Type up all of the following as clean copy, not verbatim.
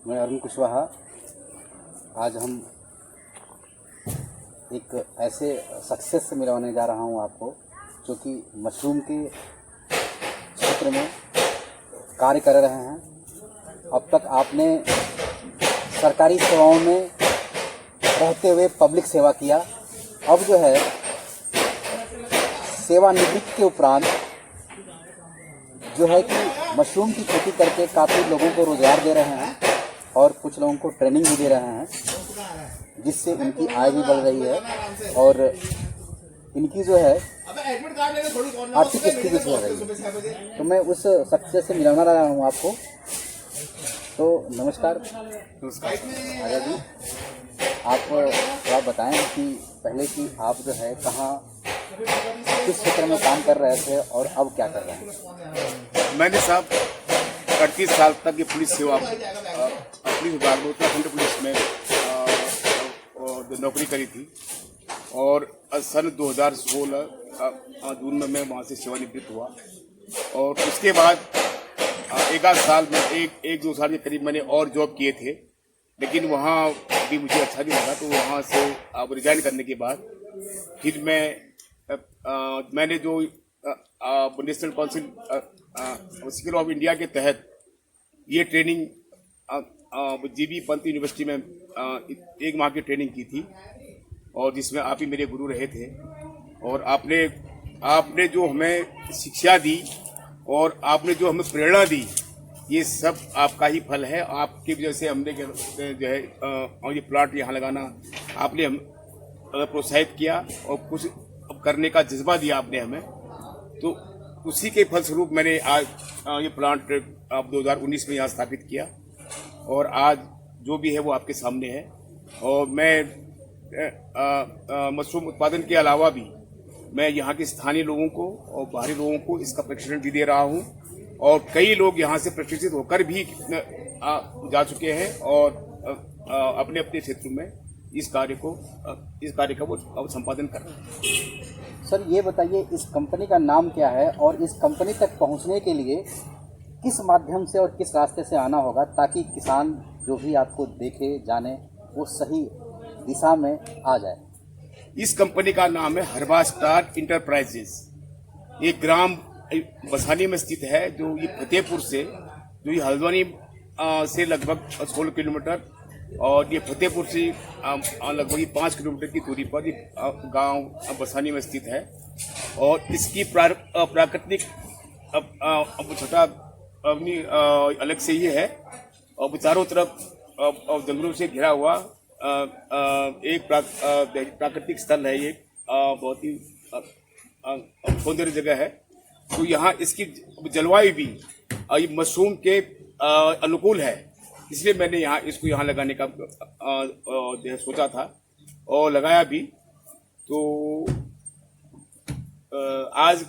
मैं अरुण कुशवाहा। आज हम एक ऐसे सक्सेस से मिलवाने जा रहा हूं आपको, जो कि मशरूम के क्षेत्र में कार्य कर रहे हैं। अब तक आपने सरकारी सेवाओं में रहते हुए पब्लिक सेवा किया। अब जो है सेवानिवृत्ति के उपरांत जो है कि मशरूम की खेती करके काफ़ी लोगों को रोज़गार दे रहे हैं और कुछ लोगों को ट्रेनिंग भी दे रहे हैं, जिससे उनकी आय भी बढ़ रही है और इनकी जो है आर्थिक स्थिति भी सुधर रही है। तो मैं उस सक्सेस से मिलाना रहा हूँ आपको। तो नमस्कार आजा जी, आप थोड़ा बताएं कि पहले कि आप जो है कहाँ किस क्षेत्र में काम कर रहे थे और अब क्या कर रहे हैं। मैंने साहब 38 साल तक की पुलिस सेवा पुलिस विभाग में उत्तराखंड पुलिस में नौकरी करी थी और सन 2016 जून में मैं वहाँ से सेवानिवृत्त हुआ। और उसके बाद एक आध साल में एक दो साल के करीब मैंने और जॉब किए थे, लेकिन वहाँ भी मुझे अच्छा नहीं लगा। तो वहाँ से अब रिजाइन करने के बाद फिर मैंने जो national council skill of India के तहत ये ट्रेनिंग जीबी पंत यूनिवर्सिटी में एक माह की ट्रेनिंग की थी, और जिसमें आप ही मेरे गुरु रहे थे। और आपने जो हमें शिक्षा दी और आपने जो हमें प्रेरणा दी, ये सब आपका ही फल है। आपकी वजह से हमने जो है ये प्लांट यहाँ लगाना आपने हम प्रोत्साहित किया और कुछ करने का जज्बा दिया आपने हमें। तो उसी के फलस्वरूप मैंने आज ये प्लांट 2019 में यहाँ स्थापित किया और आज जो भी है वो आपके सामने है। और मैं मशरूम उत्पादन के अलावा भी मैं यहाँ के स्थानीय लोगों को और बाहरी लोगों को इसका प्रशिक्षण भी दे रहा हूँ, और कई लोग यहाँ से प्रशिक्षित होकर भी जा चुके हैं और अपने अपने क्षेत्र में इस कार्य का वो संपादन कर रहे हैं। सर ये बताइए, इस कंपनी का नाम क्या है और इस कंपनी तक पहुंचने के लिए किस माध्यम से और किस रास्ते से आना होगा, ताकि किसान जो भी आपको देखे जाने वो सही दिशा में आ जाए। इस कंपनी का नाम है हरबा स्टार इंटरप्राइजेस। ये ग्राम बसानी में स्थित है, जो ये फतेहपुर से, जो ये हल्द्वानी से लगभग 16 किलोमीटर और ये फतेहपुर से लगभग 5 किलोमीटर की दूरी पर ये गांव बसानी में स्थित है। और इसकी प्राकृतिक छटा अपनी अलग से ही है, और चारों तरफ जंगलों से घिरा हुआ एक प्राकृतिक स्थल है। ये बहुत ही सौंदर्य जगह है। तो यहाँ इसकी जलवायु भी मशरूम के अनुकूल है, इसलिए मैंने इसको यहाँ लगाने का सोचा था और लगाया भी। तो आज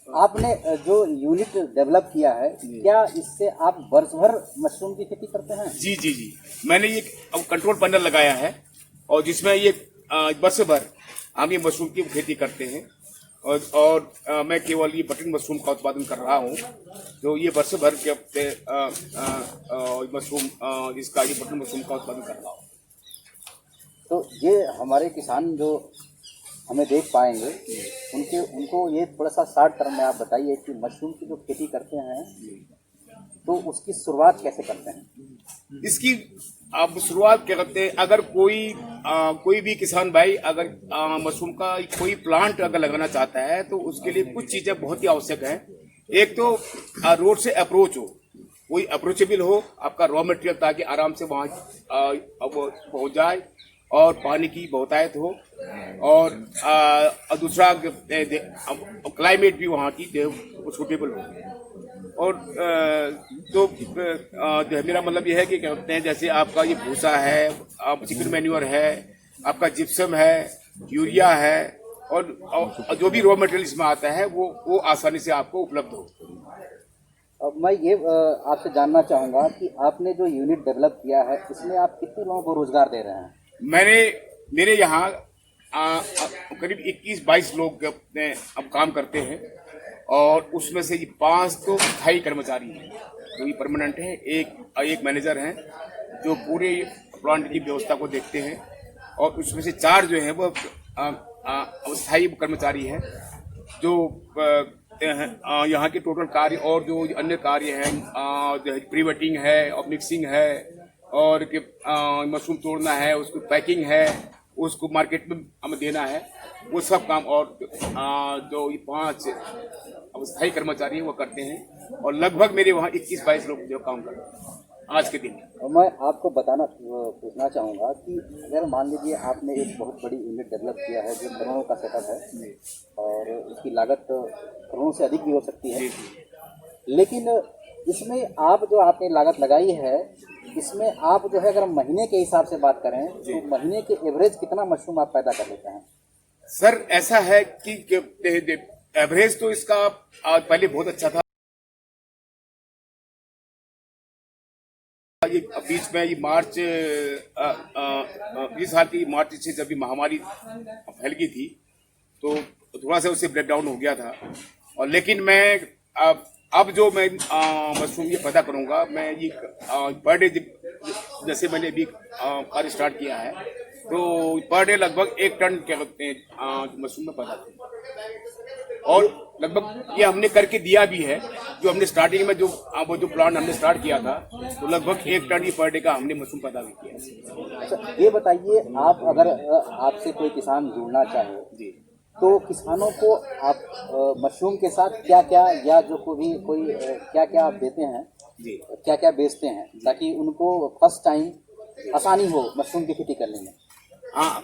आपने जो यूनिट डेवलप किया है, क्या इससे आप वर्ष भर मशरूम की खेती करते हैं? जी, मैंने ये कंट्रोल पैनल लगाया है और जिसमें ये वर्ष भर हम ये मशरूम की खेती करते हैं। और मैं केवल ये बटन मशरूम का उत्पादन कर रहा हूँ, तो ये वर्ष भर के मशरूम इसका ये बटन मशरूम का उत्पादन कर रहा हूँ। तो ये हमारे किसान जो हमें देख पाएंगे, उनको ये थोड़ा सा शॉर्ट टर्म में आप बताइए कि मशरूम की जो खेती करते हैं तो उसकी शुरुआत कैसे करते हैं। इसकी आप शुरुआत क्या करते हैं, अगर कोई भी किसान भाई अगर मशरूम का कोई प्लांट अगर लगाना चाहता है तो उसके लिए कुछ चीजें बहुत ही आवश्यक है। एक तो रोड से अप्रोच हो, कोई अप्रोचेबल हो आपका रॉ मटेरियल, ताकि आराम से वहाँ पहुँच जाए और पानी की बहुतायत हो। और दूसरा क्लाइमेट भी वहाँ की सूटेबल हो। और तो जो है मेरा मतलब ये है कि क्या कहते हैं, जैसे आपका ये भूसा है, चिकन मैन्योर है, आपका जिप्सम है, यूरिया है, और जो भी रॉ मटेरियल इसमें आता है वो आसानी से आपको उपलब्ध हो। अब मैं ये आपसे जानना चाहूँगा कि आपने जो यूनिट डेवलप किया है, इसमें आप कितने लोगों को रोजगार दे रहे हैं? मेरे यहाँ करीब 21-22 लोग अब काम करते हैं, और उसमें से 5 तो स्थायी कर्मचारी हैं जो भी परमानेंट है, एक मैनेजर हैं जो पूरे प्लांट की व्यवस्था को देखते हैं, और उसमें से 4 जो है वो अस्थायी कर्मचारी हैं जो यहाँ के टोटल कार्य और जो अन्य कार्य हैं, जो प्री वेटिंग है और मिक्सिंग है और मशरूम तोड़ना है, उसको पैकिंग है, उसको मार्केट में हमें देना है, वो सब काम और जो ये 5 अस्थायी कर्मचारी हैं वो करते हैं, और लगभग मेरे वहाँ 21-22 लोग जो काम कर रहे हैं आज के दिन। और मैं आपको पूछना चाहूँगा कि अगर मान लीजिए आपने एक बहुत बड़ी यूनिट डेवलप किया है जो करोड़ों का सेटअप है और इसकी लागत करोड़ों से अधिक भी हो सकती है, लेकिन इसमें आप जो आपने लागत लगाई है, इसमें आप जो है अगर महीने के हिसाब से बात करें तो महीने के एवरेज कितना मशरूम आप पैदा कर लेते हैं? सर ऐसा है कि एवरेज तो इसका पहले बहुत अच्छा था, ये बीच में ये मार्च 20 साल की मार्च से जब भी महामारी फैल गई थी तो थोड़ा सा उससे ब्रेकडाउन हो गया था, और लेकिन मैं अब जो मैं मशरूम ये पैदा करूंगा, मैं ये पर डे जैसे मैंने अभी कार्य स्टार्ट किया है तो पर डे लगभग 1 टन क्या कहते हैं मशरूम में पैदा करूंगा, और लगभग ये हमने करके दिया भी है। जो हमने स्टार्टिंग में जो प्लांट हमने स्टार्ट किया था तो लगभग 1 टन पर डे का हमने मशरूम पैदा भी किया। अच्छा, ये बताइए, आप अगर आपसे कोई किसान जुड़ना चाहे जी तो किसानों को आप मशरूम के साथ क्या क्या या जो कोई क्या क्या आप देते हैं जी, क्या क्या बेचते हैं ताकि उनको फर्स्ट टाइम आसानी हो मशरूम की खेती करने में? हाँ,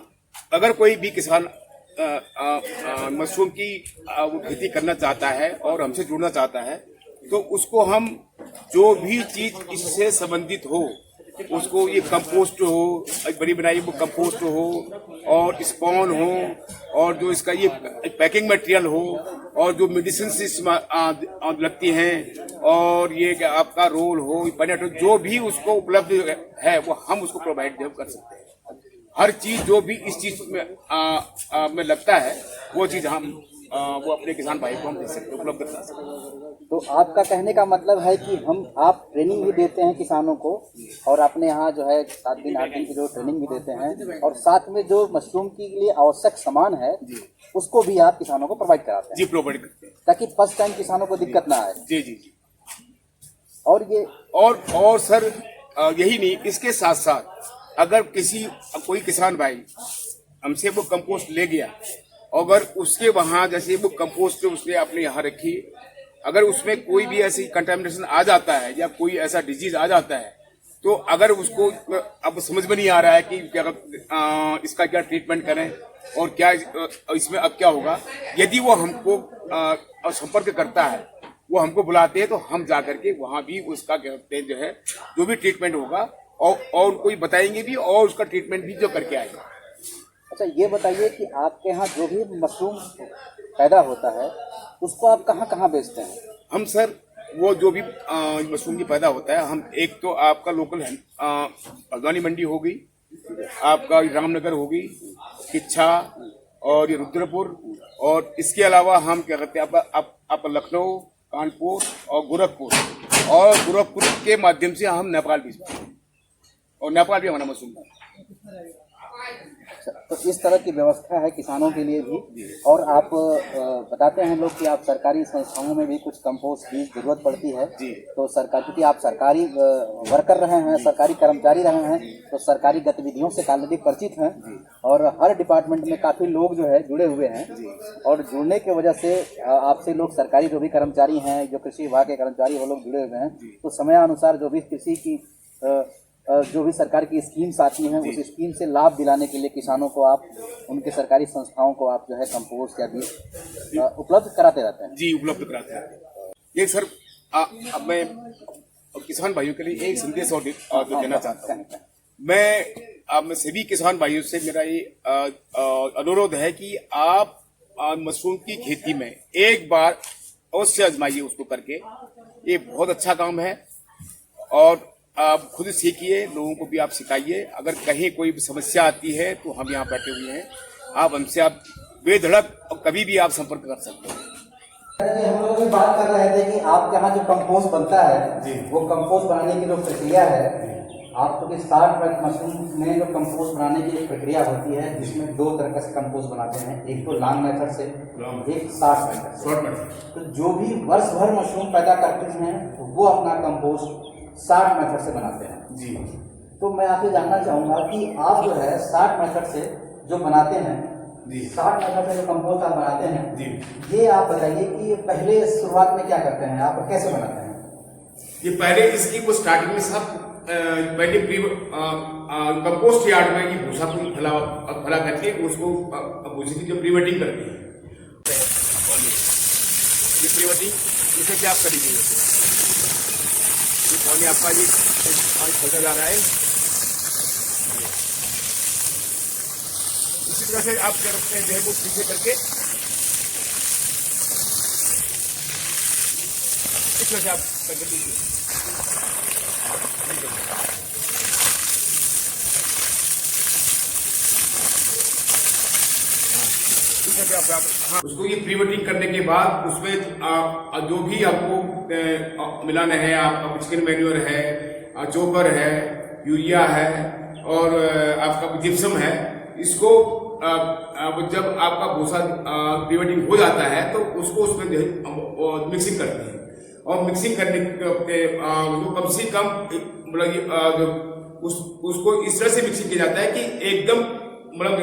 अगर कोई भी किसान मशरूम की वो खेती करना चाहता है और हमसे जुड़ना चाहता है तो उसको हम जो भी चीज इससे संबंधित हो, उसको ये कंपोस्ट हो, बड़ी बनाई वो कंपोस्ट हो और स्पॉन हो और जो इसका ये पैकिंग मटेरियल हो और जो मेडिसिन लगती हैं और ये आपका रोल हो, पनेट हो, जो भी उसको उपलब्ध है वो हम उसको प्रोवाइड कर सकते हैं। हर चीज जो भी इस चीज में लगता है वो चीज हम वो अपने किसान भाई को हम दे सकते, उपलब्ध करा सकते। तो आपका कहने का मतलब है कि आप ट्रेनिंग भी देते हैं किसानों को और अपने यहाँ जो है 7 दिन 8 दिन की जो ट्रेनिंग भी देते हैं और साथ में जो मशरूम के लिए आवश्यक सामान है उसको भी आप किसानों को प्रोवाइड कराते हैं? जी, प्रोवाइड करते हैं ताकि फर्स्ट टाइम किसानों को दिक्कत ना आए। जी जी जी। और ये और सर यही नहीं, इसके साथ साथ अगर कोई किसान भाई हमसे वो कंपोस्ट ले गया, अगर उसके वहां जैसे वो कंपोस्ट उसने अपने यहाँ रखी, अगर उसमें कोई भी ऐसी कंटामिनेशन आ जाता है या कोई ऐसा डिजीज आ जाता है तो अगर उसको अब समझ में नहीं आ रहा है कि क्या इसका क्या ट्रीटमेंट करें और क्या इसमें अब क्या होगा, यदि वो हमको संपर्क करता है, वो हमको बुलाते हैं तो हम जाकर के वहां भी उसका क्या कहते हैं जो है जो भी ट्रीटमेंट होगा और उनको बताएंगे भी और उसका ट्रीटमेंट भी जो करके आएगा। अच्छा, ये बताइए कि आपके यहाँ जो भी मशरूम पैदा होता है उसको आप कहाँ बेचते हैं? हम सर वो जो भी मशरूम की पैदा होता है, हम एक तो आपका लोकल है हल्द्वानी मंडी हो गई, आपका रामनगर हो गई, किच्छा और ये रुद्रपुर, और इसके अलावा हम क्या कहते हैं आप लखनऊ, कानपुर और गोरखपुर के माध्यम से हम नेपाल भेजते हैं और नेपाल भी हमारा मशरूम है। तो इस तरह की व्यवस्था है किसानों के लिए भी। और आप बताते हैं लोग कि आप सरकारी संस्थाओं में भी कुछ कंपोस्ट की जरूरत पड़ती है तो सरकार, क्योंकि आप सरकारी वर्कर रहे हैं, सरकारी कर्मचारी रहे हैं, तो सरकारी गतिविधियों से काफी परिचित हैं और हर डिपार्टमेंट में काफी लोग जो है जुड़े हुए हैं और जुड़ने की वजह से आपसे लोग सरकारी जो भी कर्मचारी हैं, जो कृषि विभाग के कर्मचारी वो लोग जुड़े हुए हैं, तो समयानुसार जो भी कृषि की जो भी सरकार की स्कीम्स आती हैं उस स्कीम से लाभ दिलाने के लिए किसानों को आप उनके सरकारी संस्थाओं को आप जो है कंपोस्ट या बीज उपलब्ध कराते रहते हैं? जी, उपलब्ध कराते हैं। ये सर अब मैं किसान भाइयों के लिए एक संदेश और देना चाहता हूँ। मैं सभी किसान भाइयों से मेरा ये अनुरोध है कि आप मशरूम की खेती में एक बार अवश्य आजमाइए उसको करके, ये बहुत अच्छा काम है और आप खुद सीखिए, लोगों को भी आप सिखाइए। अगर कहीं कोई समस्या आती है तो हम यहाँ बैठे हुए हैं, आप हमसे बेधड़क और कभी भी आप संपर्क कर सकते हैं। अभी बात कर रहे थे कि आपके यहाँ जो कंपोस्ट बनता है जी। वो कंपोस्ट बनाने की जो प्रक्रिया है, आप तो 60 मशरूम में जो कंपोस्ट बनाने की एक प्रक्रिया होती है जिसमें 2 तरह से कंपोस्ट बनाते हैं, एक तो लॉन्ग मेथड से, एक शॉर्ट मेथड से। Short method. तो जो भी वर्ष भर मशरूम पैदा करते हैं वो अपना कंपोस्ट शॉर्ट मेथड से बनाते हैं जी। तो मैं आपसे जानना चाहूंगा कि आप जो है शॉर्ट मेथड से जो बनाते हैं जी। शॉर्ट मेथड से जो कंपोस्ट आप बनाते हैं जी। ये आप बताइए कि पहले शुरुआत में क्या करते हैं, आप कैसे बनाते हैं? ये पहले इसकी को स्टार्टिंग में सब पहले कंपोस्ट यार्ड में ये भूसा को फला करके उसको भूसे की जो प्रीवेटिंग करती है, ये प्रीवेटिंग इसे क्या आप करेंगे, ये पानी आपका ये फलता जा रहा है। इसी तरह से आप क्या रखते हैं जो है वो पीछे करके इस तरह से आप करके लीजिए। हाँ, उसको ये प्रीवेटिंग करने के बाद उसमें जो भी आपको मिलाना है, आपका चिकन मैन्योर है, चोकर है, यूरिया है और आपका जिप्सम है, इसको जब आपका भूसा प्रीवेटिंग हो जाता है तो उसको उसमें मिक्सिंग करते हैं और मिक्सिंग करने कम से कम मतलब उसको इस तरह से मिक्सिंग किया जाता है कि एकदम मतलब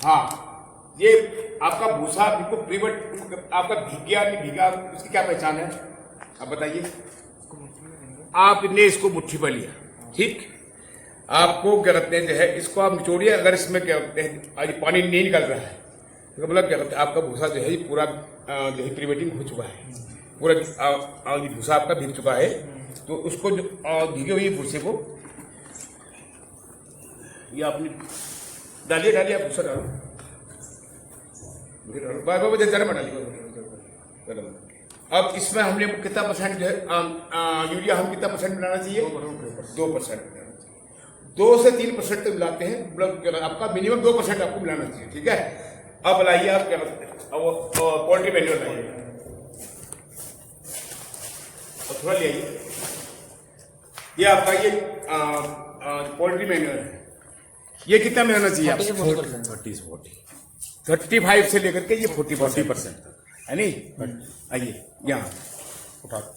हाँ, ये आपका भूसा बिल्कुल प्रीवेट आपका भीग गया नहीं भीगा, इसकी क्या पहचान है आप बताइए। आपने इसको मुट्ठी पर लिया, ठीक, आपको क्या कहते हैं जो है इसको आप निचोड़िए, अगर इसमें क्या कहते हैं आज पानी नहीं निकल रहा है तो मतलब क्या कहते हैं आपका भूसा जो है ये पूरा जो है प्रीवेटिंग हो चुका है, पूरा भूसा आपका भीग चुका है। तो उसको जो भीगे हुए भूसे को ये आपने डालिए आप भूसा डालो, अब इसमें हमने कितना परसेंट जो है यूरिया हम कितना परसेंट मिलाना चाहिए, 2%। 2 से 3% तो मिलाते हैं, मतलब आपका मिनिमम 2% आपको मिलाना चाहिए, ठीक है। अब लाइए आप क्या करते हैं पोल्ट्री मैन्योर लाइए और थोड़ा ले आइए, ये आपका ये पोल्ट्री मैन्योर है, ये कितना मिलाना चाहिए आपको? 35 से लेकर के ये 40% है नहीं। आइए यहाँ उठा दो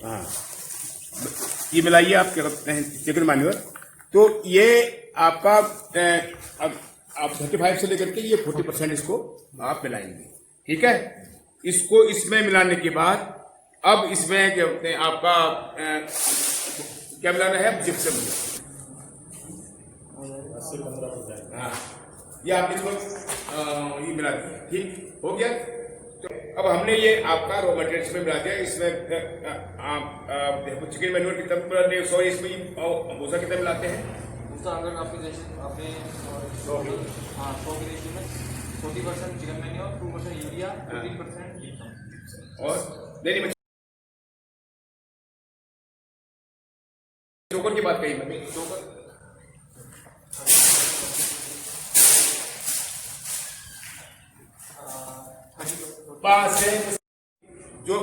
हाँ, ये मिलाइए आप क्या करते हैं चिकन मैन्योर। तो ये आपका आप 35 से लेकर के ये 40% इसको आप मिलाएंगे, ठीक है। इसको इसमें मिलाने के बाद अब इसमें क्या होते हैं आपका क्या मिलाना है, जिप्सम। हाँ, ये आप इसको ये मिला दिया, ठीक हो गया। तो अब हमने ये आपका रॉ मटेरियल्स में मिला दिया, इसमें चिकन मैन्योर कितना, सॉरी इसमें भूसा कितना मिलाते हैं? भूसा अगर आपके जैसे आपने 100 के रेशियो में 40% चिकन मैन्योर, 2% यूरिया, 15% और नहीं चोकर की बात कही मैंने, चोकर पास है जो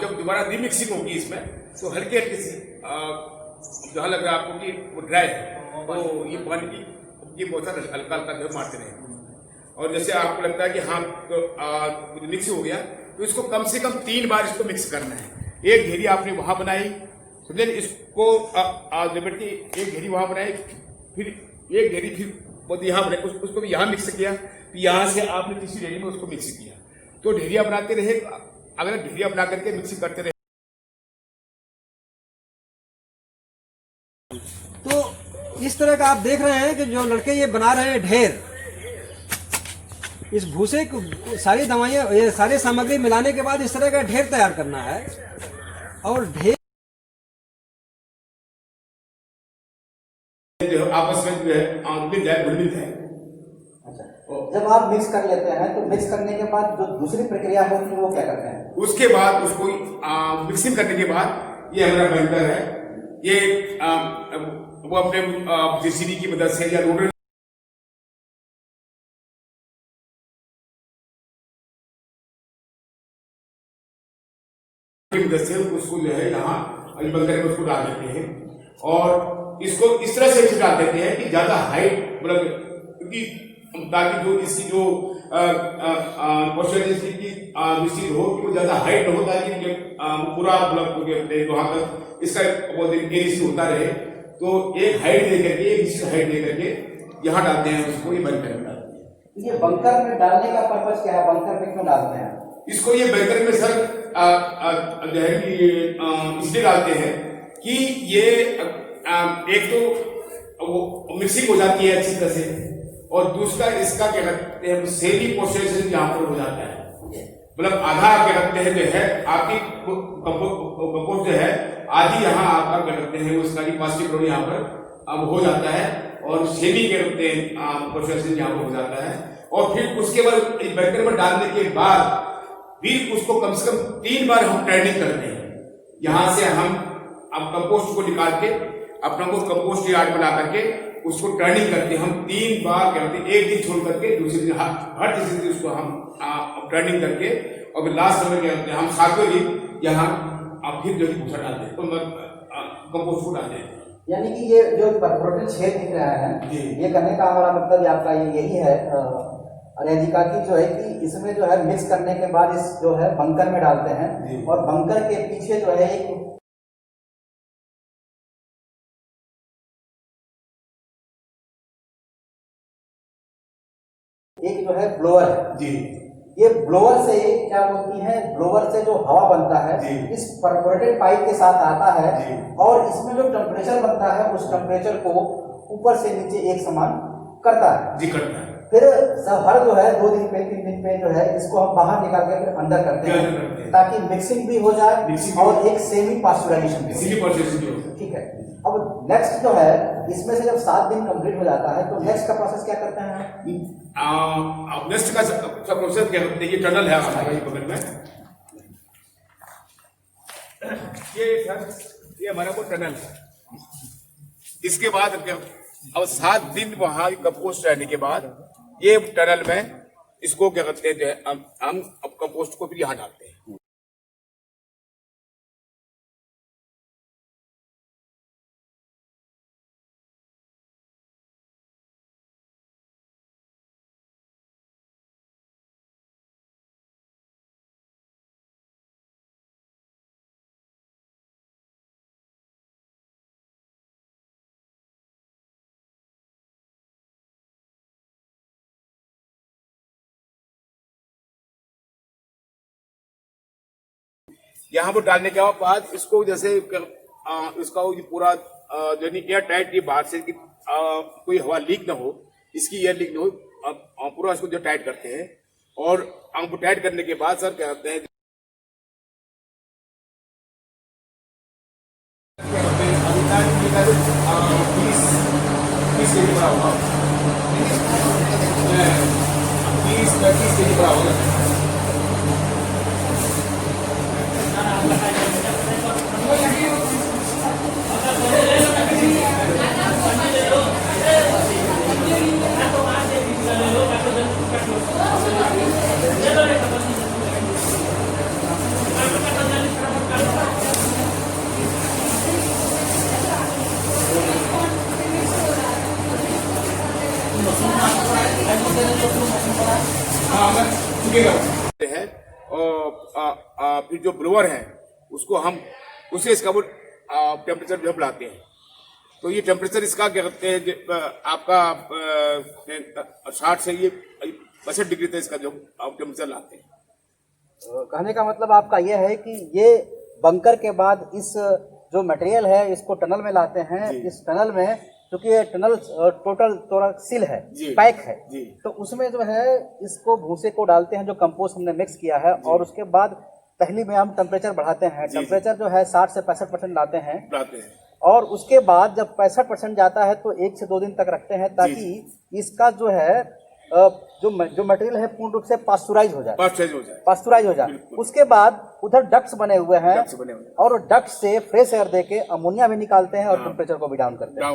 जब दोबारा रिमिक्सिंग होगी इसमें तो हल्के हल्के से जहाँ लग रहा है आपको कि वो ड्राई है तो ये पानी की ये बहुत सारा हल्का हल्का जो मारते रहे। और जैसे आपको लगता है कि हाँ तो मिक्स हो गया तो इसको कम से कम 3 बार इसको मिक्स करना है। एक घेरी आपने वहां बनाई, समझे, इसको एक घेरी वहां बनाई, फिर एक घेरी फिर यहाँ बनाई, उसको भी यहाँ मिक्स किया, फिर यहाँ से आपने तीसरी घेरी में उसको मिक्स किया। तो ढेरिया बनाते रहे, अगर ढेरिया बना करके मिक्सिंग करते रहे तो इस तरह का आप देख रहे हैं कि जो लड़के ये बना रहे हैं ढेर, इस भूसे को सारी दवाइयाँ ये सारी सामग्री मिलाने के बाद इस तरह का ढेर तैयार करना है। और ढेर जो आपस में जो है मिल जाए, घुल मिल जाए। जब आप मिक्स कर लेते हैं तो मिक्स करने के बाद जो दूसरी प्रक्रिया होती है वो क्या करते हैं? उसके बाद उसको मिक्सिंग करने के बाद ये हमारा ब्लेंडर है, ये वो अपने जेसीबी की मदद से या रोटर मदद से उसको जो है यहाँ बंकर में उसको डाल देते हैं और इसको इस तरह से डाल देते हैं कि ज्यादा हाइट मतलब क्योंकि ताकि जो इसकी जो निश्चित हो कि वो ज्यादा हाइट न हो ताकि पूरा मतलब वहां तक इसका एरिया होता रहे। तो एक हाइट दे करके एक निश्चित हाइट दे करके यहाँ डालते हैं उसको, ये बंकर में डालते हैं। ये बंकर में डालने का पर्पज क्या है, बंकर में क्यों डालते हैं इसको? ये बंकर में सर जो है कि इसलिए डालते हैं कि ये एक तो वो मिक्सिंग हो जाती है अच्छी तरह से और दूसरा इसका क्या कहते हैं सेमी प्रोसेस यहाँ पर हो जाता है, मतलब आधा क्या कहते हैं जो है आपकी कंपोस्ट जो है आधी यहाँ आपका क्या कहते हैं उसका प्लास्टिक रोड यहाँ पर अब हो जाता है और सेमी क्या कहते हैं प्रोसेस यहाँ पर हो जाता है। और फिर उसके बाद बंकर में डालने के बाद फिर उसको कम से कम 3 बार हम ट्रेनिंग करते हैं। यहाँ से हम अब कंपोस्ट को निकाल के अपना को कंपोस्ट यार्ड बना करके उसको ट्रेनिंग करते हैं। हम 3 बार करते हैं, एक दिन छोड़ करके दूसरे दिन हर तीसरे दिन उसको हम ट्रेनिंग करके और लास्ट समय क्या करते हैं हम 7वें दिन यहाँ फिर जो भूसा डालते हैं तो कंपोस्ट को डालते हैं। यानी कि ये जो प्रोटीन छेद दिख रहा है ये करने का हमारा मतलब आपका यही है अजय जी का कि जो है कि इसमें जो है मिक्स करने के बाद इस जो है बंकर में डालते हैं और बंकर के पीछे जो है एक जो है ब्लोअर है जी। ये ब्लोअर से क्या बोलती है, ब्लोअर से जो हवा बनता है इस परफोरेटेड पाइप के साथ आता है और इसमें जो टेम्परेचर बनता है उस टेम्परेचर को ऊपर से नीचे एक समान करता है जी, करता है। फिर हर जो है 2 दिन पे 3 दिन पे जो है इसको हम बाहर निकाल के फिर अंदर करते हैं ताकि मिक्सिंग भी हो जाए और एक सेमी पास्चुराइजेशन भी। ठीक है, अब नेक्स्ट जो है इसमें से जब 7 दिन कंप्लीट हो जाता है तो नेक्स्ट का प्रोसेस क्या करते हैं? अब नेक्स्ट का प्रोसेस क्या करते हैं, ये टनल है हमारे बगल में, ये हमारा वो टनल है। इसके बाद अब 7 दिन वहां कंपोस्ट रहने के बाद ये टनल में इसको क्या करते हैं हम अब कंपोस्ट को फिर यहाँ डालते हैं। यहाँ पर डालने के बाद इसको जैसे इसका पूरा एयर टाइट, ये बाहर से कोई हवा लीक ना हो, इसकी एयर लीक ना हो, पूरा इसको जो टाइट करते हैं और हमको टाइट करने के बाद सर क्या करते हैं 20 केजी बड़ा होगा, 20-25 केजी बड़ा होगा। है और फिर जो ब्लोअर है उसको हम उसे इसका वो टेम्परेचर जो बढ़ाते हैं। तो ये टेम्परेचर इसका क्या कहते हैं आपका 60 से ये 62 डिग्री तक इसका जो टेम्परेचर लाते हैं। कहने का मतलब आपका यह है कि ये बंकर के बाद इस जो मटेरियल है इसको टनल में लाते हैं। इस टनल में क्योंकि ये टनल टोटल थोड़ा सील है, पैक है, तो उसमें जो है इसको भूसे को डालते हैं जो कंपोस्ट हमने मिक्स किया है और उसके बाद पहली में हम टेम्परेचर बढ़ाते हैं। टेम्परेचर जो है 60 से 65% लाते हैं और उसके बाद जब 65% जाता है तो 1 से 2 दिन तक रखते हैं ताकि इसका जो है जो मटेरियल है पूर्ण रूप से पास्चुराइज हो जाए, पास्चुराइज हो जाए। उसके बाद उधर डक्ट्स बने हुए हैं, डक्ट्स बने हुए हैं। और डक्ट से फ्रेश एयर देके अमोनिया भी निकालते हैं और टेम्परेचर को भी डाउन करते हैं।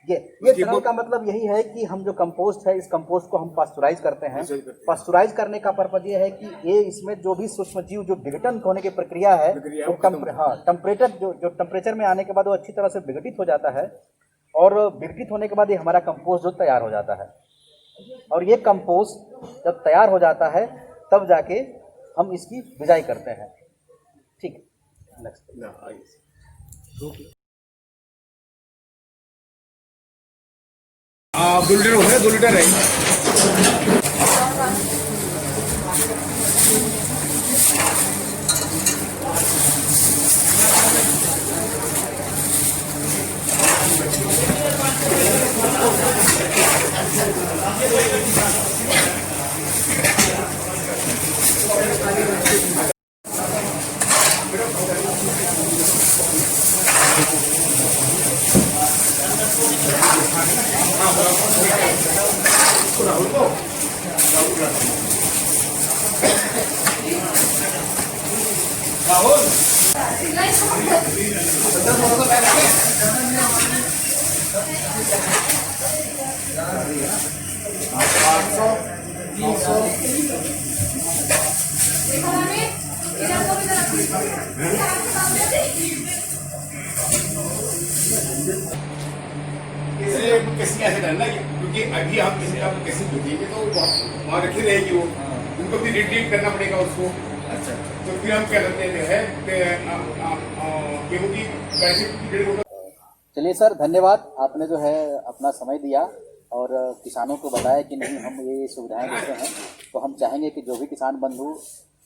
ये टनल का मतलब यही है कि हम जो कंपोस्ट है, इस कंपोस्ट को हम पास्चुराइज करते हैं। पास्चुराइज करने का पर्पज ये है कि ये इसमें जो भी सूक्ष्म जीव जो विघटन होने की प्रक्रिया है, वो टेम्परेचर जो टेम्परेचर में आने के बाद वो अच्छी तरह से विघटित हो जाता है, और विघटित होने के बाद ये हमारा कंपोस्ट जो तैयार हो जाता है। और ये कंपोस्ट जब तैयार हो जाता है तब जाके हम इसकी बिजाई करते हैं। ठीक है, नेक्स्ट। 2 लीटर हो गया, 2 लीटर है। इसलिए कैसे ऐसे करना, क्योंकि अभी हम किसी का कैसे भेजेंगे तो वहाँ रखी रहेगी वो, उनको भी रिट्रीट करना पड़ेगा उसको। अच्छा, तो फिर हम क्या करते हैं गेहूँ की पैसे। चलिए सर, धन्यवाद। आपने जो है अपना समय दिया और किसानों को बताया कि नहीं हम ये सुविधाएं देते हैं। तो हम चाहेंगे कि जो भी किसान बंधु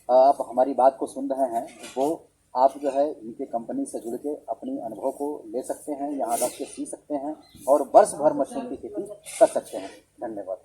आप हमारी बात को सुन रहे हैं, वो आप जो है इनके कंपनी से जुड़ के अपनी अनुभव को ले सकते हैं, यहाँ रख के सी सकते हैं और वर्ष भर मशरूम की खेती कर सकते हैं। धन्यवाद।